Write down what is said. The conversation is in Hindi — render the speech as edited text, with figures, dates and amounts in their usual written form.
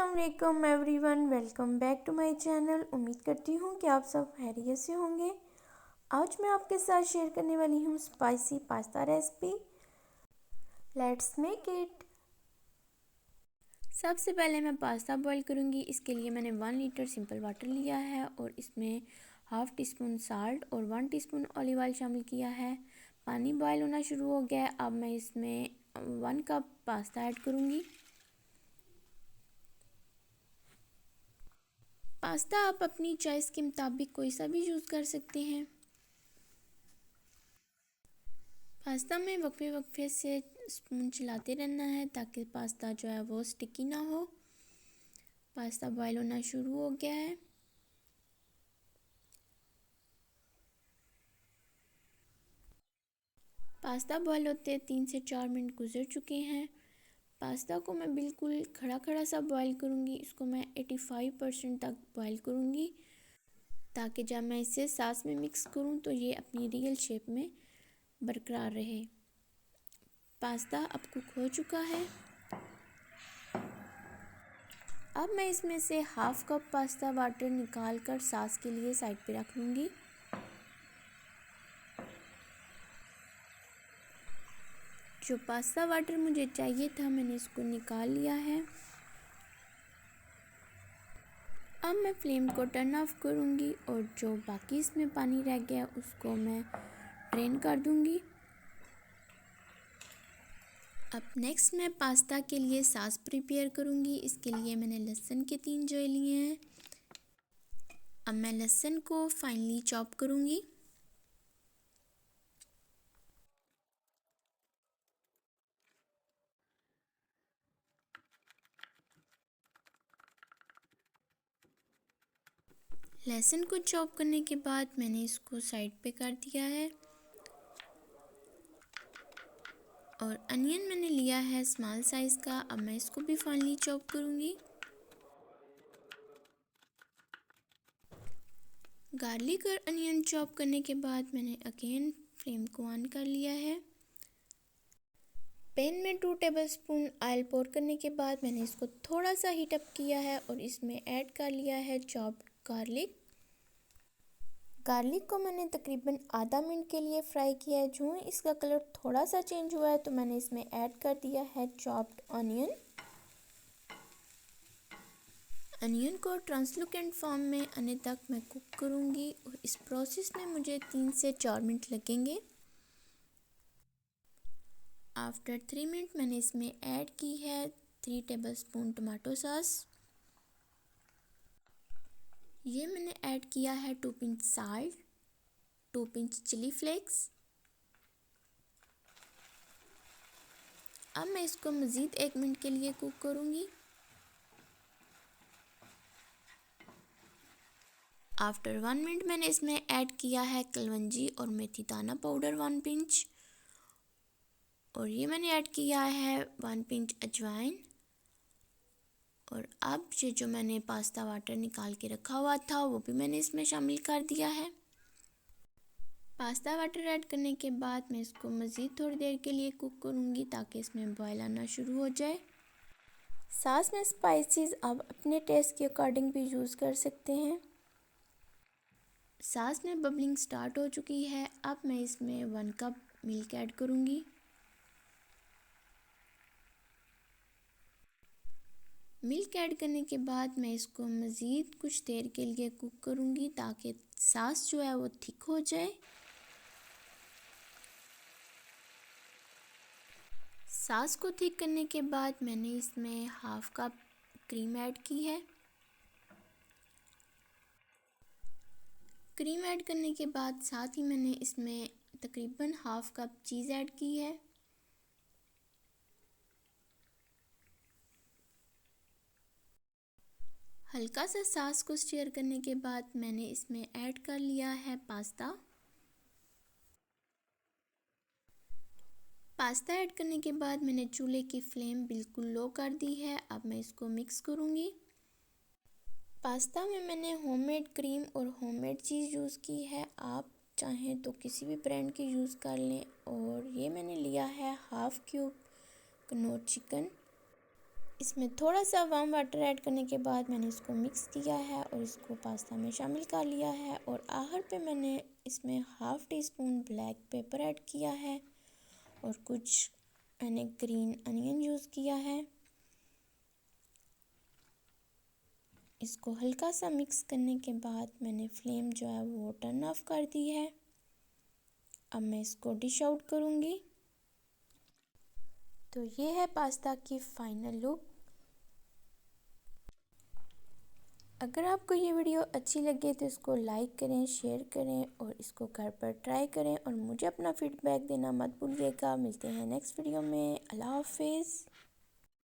अस्सलाम everyone, welcome back to my channel. उम्मीद करती हूँ कि आप सब खैरियत से होंगे। आज मैं आपके साथ शेयर करने वाली हूँ spicy pasta recipe. Let's make it. सबसे पहले मैं पास्ता बॉईल करूँगी। इसके लिए मैंने 1 लीटर सिंपल वाटर लिया है और इसमें हाफ़ टी स्पून साल्ट और 1 टीस्पून ऑलिव ऑयल शामिल किया है। पानी बॉईल होना शुरू हो गया है। अब मैं इसमें 1 कप पास्ता ऐड करूँगी। पास्ता आप अपनी चॉइस के मुताबिक कोई सा भी यूज़ कर सकते हैं। पास्ता में वक्फे वक्फे से स्पून चलाते रहना है ताकि पास्ता जो है वो स्टिकी ना हो। पास्ता बॉईल होना शुरू हो गया है। पास्ता बॉईल होते 3 से 4 मिनट गुजर चुके हैं। पास्ता को मैं बिल्कुल खड़ा खड़ा सा बॉईल करूँगी। इसको मैं 85% तक बॉईल करूँगी ताकि जब मैं इसे सॉस में मिक्स करूँ तो ये अपनी रियल शेप में बरकरार रहे। पास्ता अब कुक हो चुका है। अब मैं इसमें से हाफ़ कप पास्ता वाटर निकाल कर सॉस के लिए साइड पे रख लूँगी। जो पास्ता वाटर मुझे चाहिए था मैंने इसको निकाल लिया है। अब मैं फ्लेम को टर्न ऑफ करूँगी और जो बाकी इसमें पानी रह गया उसको मैं ड्रेन कर दूँगी। अब नेक्स्ट मैं पास्ता के लिए सॉस प्रिपेयर करूँगी। इसके लिए मैंने लहसुन के 3 जो लिए हैं। अब मैं लहसुन को फाइनली चॉप करूँगी। लहसुन को चॉप करने के बाद मैंने इसको साइड पे कर दिया है और अनियन मैंने लिया है स्मॉल साइज़ का। अब मैं इसको भी फाइनली चॉप करूँगी। गार्लिक और अनियन चॉप करने के बाद मैंने अगेन फ्लेम को ऑन कर लिया है। पैन में 2 टेबलस्पून ऑयल पोर करने के बाद मैंने इसको थोड़ा सा हीट अप किया है और इसमें ऐड कर लिया है चॉप्ड गार्लिक। गार्लिक को मैंने तकरीबन आधा मिनट के लिए फ्राई किया है। जो इसका कलर थोड़ा सा चेंज हुआ है तो मैंने इसमें ऐड कर दिया है चॉप्ड ऑनियन। अनियन को ट्रांसलूकेंट फॉर्म में आने तक मैं कुक करूँगी और इस प्रोसेस में मुझे 3 से 4 मिनट लगेंगे। आफ्टर 3 मिनट मैंने इसमें ऐड की है 3 टेबलस्पून टमाटो सॉस। ये मैंने ऐड किया है 2 pinch salt, 2 pinch chilli flakes. अब मैं इसको मज़ीद 1 मिनट के लिए कुक करूँगी। आफ्टर 1 मिनट मैंने इसमें ऐड किया है कलवंजी और मेथी दाना पाउडर 1 पिंच और ये मैंने ऐड किया है 1 पिंच अजवाइन। और अब ये जो मैंने पास्ता वाटर निकाल के रखा हुआ था वो भी मैंने इसमें शामिल कर दिया है। पास्ता वाटर ऐड करने के बाद मैं इसको मज़ीद थोड़ी देर के लिए कुक करूँगी ताकि इसमें बॉयल आना शुरू हो जाए। सॉस में स्पाइसेस आप अपने टेस्ट के अकॉर्डिंग भी यूज़ कर सकते हैं। सॉस में बबलिंग स्टार्ट हो चुकी है। अब मैं इसमें 1 कप मिल्क ऐड करूँगी। मिल्क ऐड करने के बाद मैं इसको मज़ीद कुछ देर के लिए कुक करूँगी ताकि सॉस जो है वो थिक हो जाए। सॉस को थिक करने के बाद मैंने इसमें हाफ़ कप क्रीम ऐड की है। क्रीम ऐड करने के बाद साथ ही मैंने इसमें तकरीबन हाफ़ कप चीज़ ऐड की है। हल्का सा सॉस को स्टीयर करने के बाद मैंने इसमें ऐड कर लिया है पास्ता। पास्ता ऐड करने के बाद मैंने चूल्हे की फ्लेम बिल्कुल लो कर दी है। अब मैं इसको मिक्स करूँगी। पास्ता में मैंने होममेड क्रीम और होममेड चीज़ यूज़ की है। आप चाहें तो किसी भी ब्रांड की यूज़ कर लें। और ये मैंने लिया है हाफ़ क्यूब कनौर चिकन। इसमें थोड़ा सा वार्म वाटर ऐड करने के बाद मैंने इसको मिक्स किया है और इसको पास्ता में शामिल कर लिया है। और आखिर पे मैंने इसमें half tea spoon black pepper add किया है और कुछ मैंने ग्रीन अनियन यूज़ किया है। इसको हल्का सा मिक्स करने के बाद मैंने फ्लेम जो है वो टर्न ऑफ कर दी है। अब मैं इसको डिश आउट करूँगी। तो ये है पास्ता की फ़ाइनल लुक। अगर आपको ये वीडियो अच्छी लगे तो इसको लाइक करें, शेयर करें और इसको घर पर ट्राई करें और मुझे अपना फीडबैक देना मत भूलिएगा। मिलते हैं नेक्स्ट वीडियो में। अल्लाह हाफिज़।